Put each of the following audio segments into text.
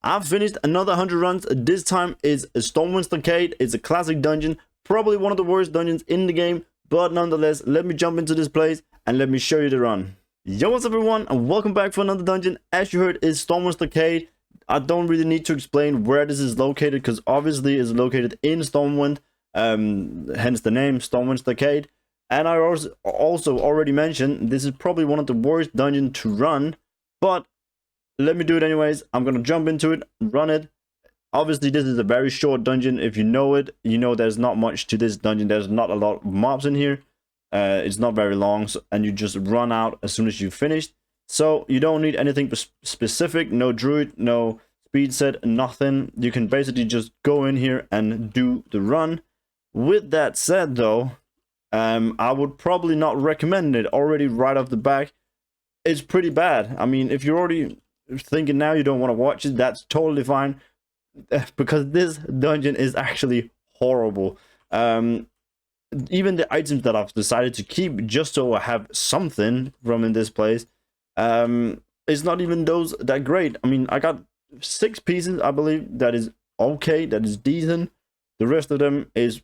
I've finished another 100 runs. This time is a Stockade. It's a classic dungeon, probably one of the worst dungeons in the game, but nonetheless, let me jump into this place and let me show you the run. Yo, what's up everyone, and welcome back for another dungeon. As you heard, it's Stockade. I don't really need to explain where this is located, because obviously it's located in Stormwind, hence the name, Stockade. And I also already mentioned, this is probably one of the worst dungeons to run, but let me do it anyways. I'm gonna jump into it, run it. Obviously this is a very short dungeon. If you know it, you know there's not much to this dungeon. There's not a lot of mobs in here. It's not very long, and you just run out as soon as you've finished. So you don't need anything specific, no druid, no speed set, nothing. You can basically just go in here and do the run. With that said though, I would probably not recommend it already right off the back. It's pretty bad. I mean, if you're already thinking now you don't want to watch it, that's totally fine, because this dungeon is actually horrible. Even the items that I've decided to keep just so I have something from in this place, it's not even those that great. I mean, I got 6 pieces, I believe, that is okay, that is decent. The rest of them is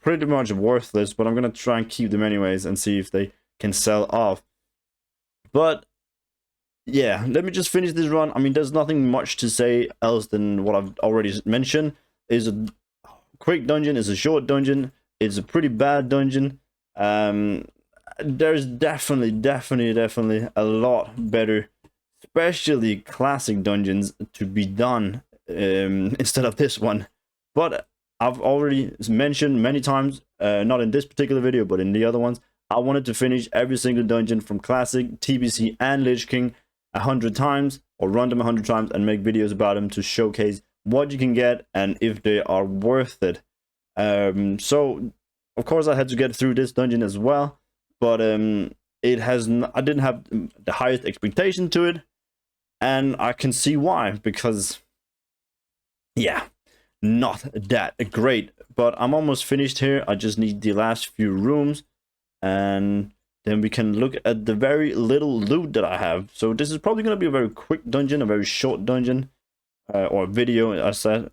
pretty much worthless, but I'm gonna try and keep them anyways and see if they can sell off. But yeah, let me just finish this run. I mean, there's nothing much to say else than what I've already mentioned. It's a quick dungeon, it's a short dungeon, it's a pretty bad dungeon. There's definitely a lot better, especially classic dungeons, to be done instead of this one. But I've already mentioned many times, not in this particular video, but in the other ones, I wanted to finish every single dungeon from classic, TBC, and Lich King 100 times, or run them 100 times and make videos about them to showcase what you can get and if they are worth it. So of course I had to get through this dungeon as well, but I didn't have the highest expectation to it, and I can see why, because yeah, not that great. But I'm almost finished here. I just need the last few rooms, and then we can look at the very little loot that I have. So this is probably going to be a very quick dungeon, a very short dungeon, or video, I said.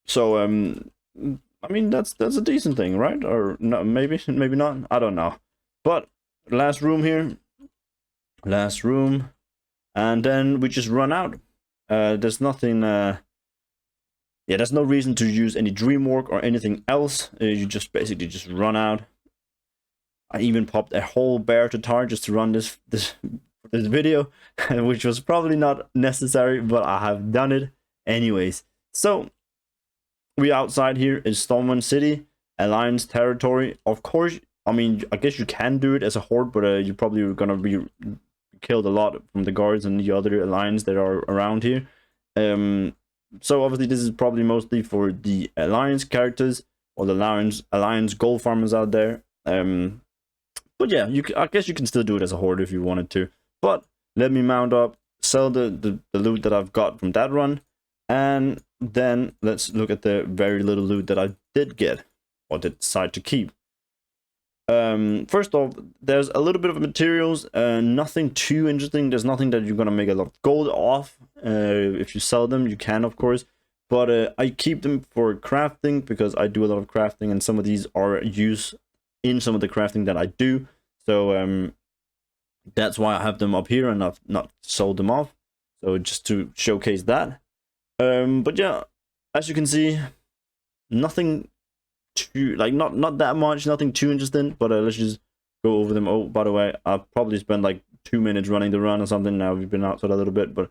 So I mean, that's a decent thing, right? Or no, maybe not, I don't know. But last room here, last room, and then we just run out. There's nothing, yeah, there's no reason to use any dream work or anything else. You just basically just run out. I even popped a whole bear to tar just to run this video, which was probably not necessary, but I have done it anyways. So we outside here is Stormwind City, Alliance territory. Of course, I mean, I guess you can do it as a horde, but you're probably gonna be killed a lot from the guards and the other Alliance that are around here. So obviously this is probably mostly for the Alliance characters or the Alliance gold farmers out there. But yeah, I guess you can still do it as a horde if you wanted to. But let me mount up, sell the loot that I've got from that run, and then let's look at the very little loot that I did get, or did decide to keep. First off, there's a little bit of materials, nothing too interesting. There's nothing that you're gonna make a lot of gold off. If you sell them, you can, of course, but I keep them for crafting, because I do a lot of crafting, and some of these are used in some of the crafting that I do. So that's why I have them up here and I've not sold them off, so just to showcase that. But yeah, as you can see, nothing too, like, not that much, nothing too interesting, but let's just go over them. Oh, by the way, I probably spent like 2 minutes running the run or something. Now we've been outside a little bit, but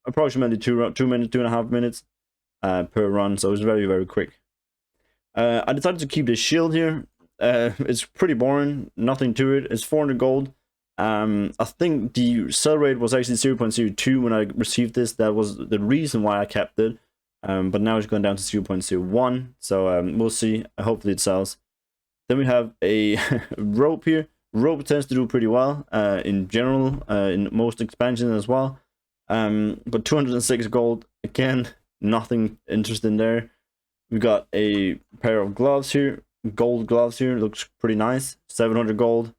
approximately 2 minutes, 2.5 minutes per run, so it's very quick. I decided to keep this shield here. It's pretty boring, nothing to it. It's 400 gold. I think the sell rate was actually 0.02 when I received this. That was the reason why I kept it. But now it's going down to 0.01, so we'll see. Hopefully it sells. Then we have a rope here. Rope tends to do pretty well in general, in most expansions as well. But 206 gold, again, nothing interesting there. We got a pair of gloves here, gold gloves here, looks pretty nice, 700 gold.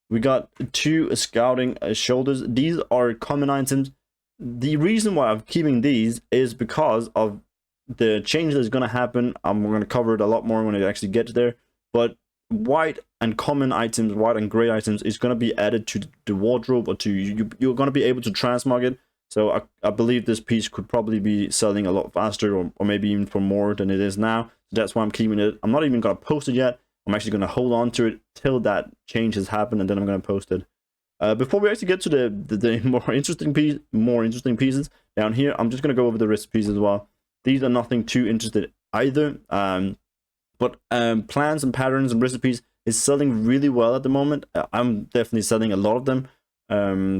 We got 2 scouting shoulders. These are common items. the reason why I'm keeping these is because of the change that's going to happen. We're going to cover it a lot more when it actually gets there. But white and common items, white and gray items, is going to be added to the wardrobe, or to you're going to be able to transmog it. So I believe this piece could probably be selling a lot faster, or maybe even for more than it is now. So that's why I'm keeping it. I'm not even going to post it yet. I'm actually going to hold on to it till that change has happened, and then I'm going to post it. Before we actually get to the more interesting pieces down here, I'm just going to go over the recipes as well. These are nothing too interested either. But plans and patterns and recipes is selling really well at the moment. I'm definitely selling a lot of them.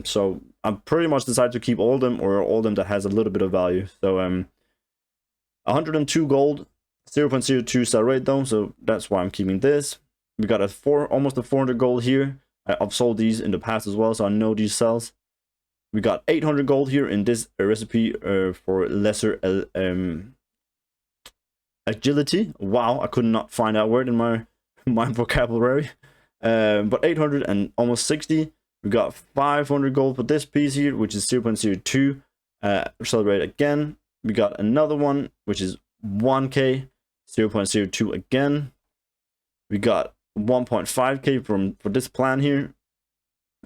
So I'm pretty much decided to keep all of them, or all of them that has a little bit of value. So 102 gold, 0.02 sell rate though, so that's why I'm keeping this. We got almost a 400 gold here. I've sold these in the past as well, so I know these sells. We got 800 gold here in this recipe for lesser agility. Wow, I could not find that word in my vocabulary. But 800 and almost 60. We got 500 gold for this piece here, which is 0.02 sell rate again. We got another one, which is 1k, 0.02 again. We got 1.5k for this plan here.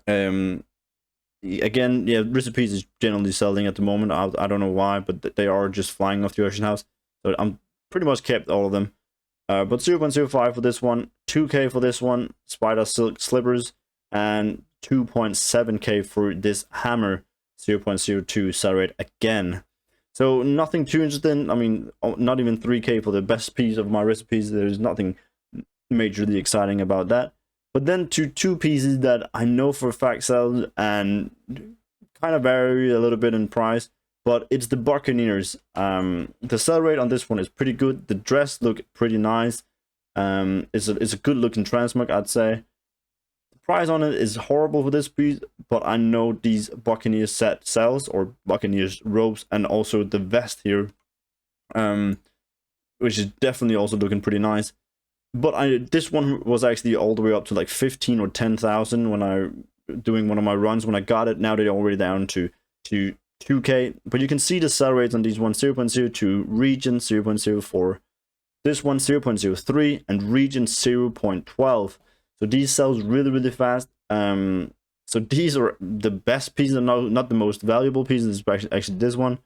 Again, yeah, recipes is generally selling at the moment. I don't know why, but they are just flying off the auction house. So I'm pretty much kept all of them. But 0.05 for this one, 2k for this one, spider silk slippers, and 2.7k for this hammer, 0.02 sell rate again. So nothing too interesting. I mean, not even 3k for the best piece of my recipes. There's nothing majorly exciting about that. But then to two pieces that I know for a fact sell and kind of vary a little bit in price, but it's the Buccaneers. The sell rate on this one is pretty good. The dress look pretty nice. It's a good looking transmog, I'd say. The price on it is horrible for this piece, but I know these Buccaneers set sells, or Buccaneers robes, and also the vest here, which is definitely also looking pretty nice. But this one was actually all the way up to like 15 or 10,000 when I doing one of my runs when I got it. Now they're already down to 2k. But you can see the sell rates on these ones: 0.02, region 0.04, this one 0.03, and region 0.12. So these sells really fast. So these are the best pieces, not the most valuable pieces, actually this one.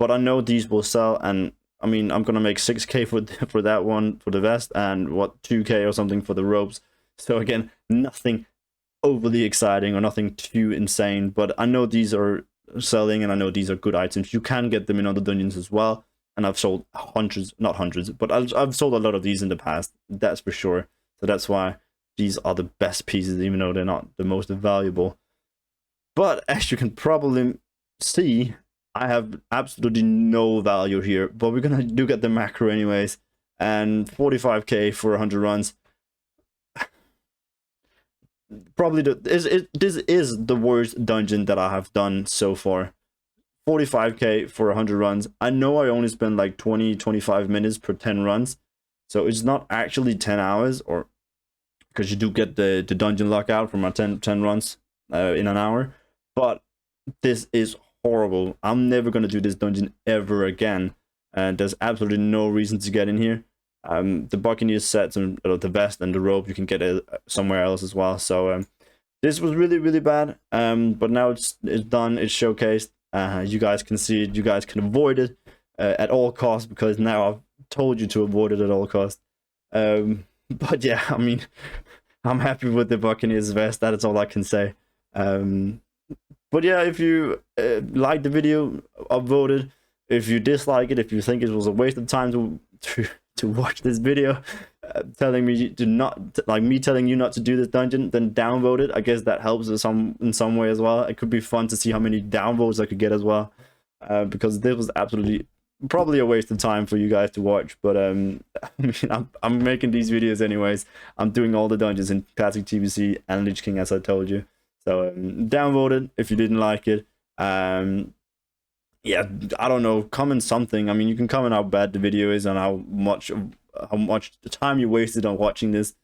But I know these will sell, and I mean, I'm gonna make 6k for that one for the vest, and what, 2k or something for the robes. So again, nothing overly exciting or nothing too insane, but I know these are selling, and I know these are good items. You can get them in other dungeons as well, and I've sold not hundreds, but I've sold a lot of these in the past, that's for sure. So that's why these are the best pieces, even though they're not the most valuable. But as you can probably see, I have absolutely no value here, but we're gonna do get the macro anyways, and 45k for 100 runs. Probably this is the worst dungeon that I have done so far. 45k for 100 runs. I know I only spend like 20-25 minutes per 10 runs, so it's not actually 10 hours, or because you do get the dungeon lockout from our 10 runs in an hour. But this is horrible. I'm never going to do this dungeon ever again, and there's absolutely no reason to get in here. The Buccaneers sets and the vest and the robe you can get it somewhere else as well. So this was really bad, but now it's done, it's showcased. You guys can see it, you guys can avoid it at all costs, because now I've told you to avoid it at all costs. But yeah, I mean, I'm happy with the Buccaneers vest, that is all I can say. But yeah, if you like the video, upvote it. If you dislike it, if you think it was a waste of time to watch this video, telling me to not, like me telling you not to do this dungeon, then downvote it. I guess that helps in some way as well. It could be fun to see how many downvotes I could get as well, because this was absolutely probably a waste of time for you guys to watch. But I mean, I'm making these videos anyways. I'm doing all the dungeons in Classic TBC and Lich King, as I told you. So downvote it if you didn't like it. Yeah, I don't know, comment something. I mean, you can comment how bad the video is and how much time you wasted on watching this.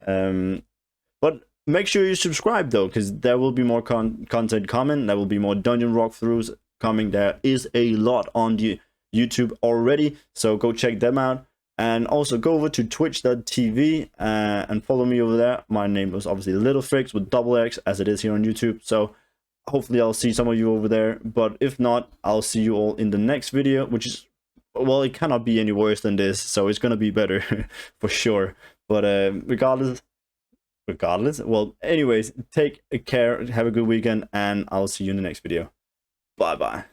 But make sure you subscribe though, because there will be more content coming. There will be more dungeon walkthroughs coming. There is a lot on the YouTube already, so go check them out. And also go over to twitch.tv and follow me over there. My name is obviously Little Fricks with double X, as it is here on YouTube. So hopefully I'll see some of you over there. But if not, I'll see you all in the next video, which is, well, it cannot be any worse than this. So it's going to be better for sure. But regardless, well, anyways, take care, have a good weekend, and I'll see you in the next video. Bye bye.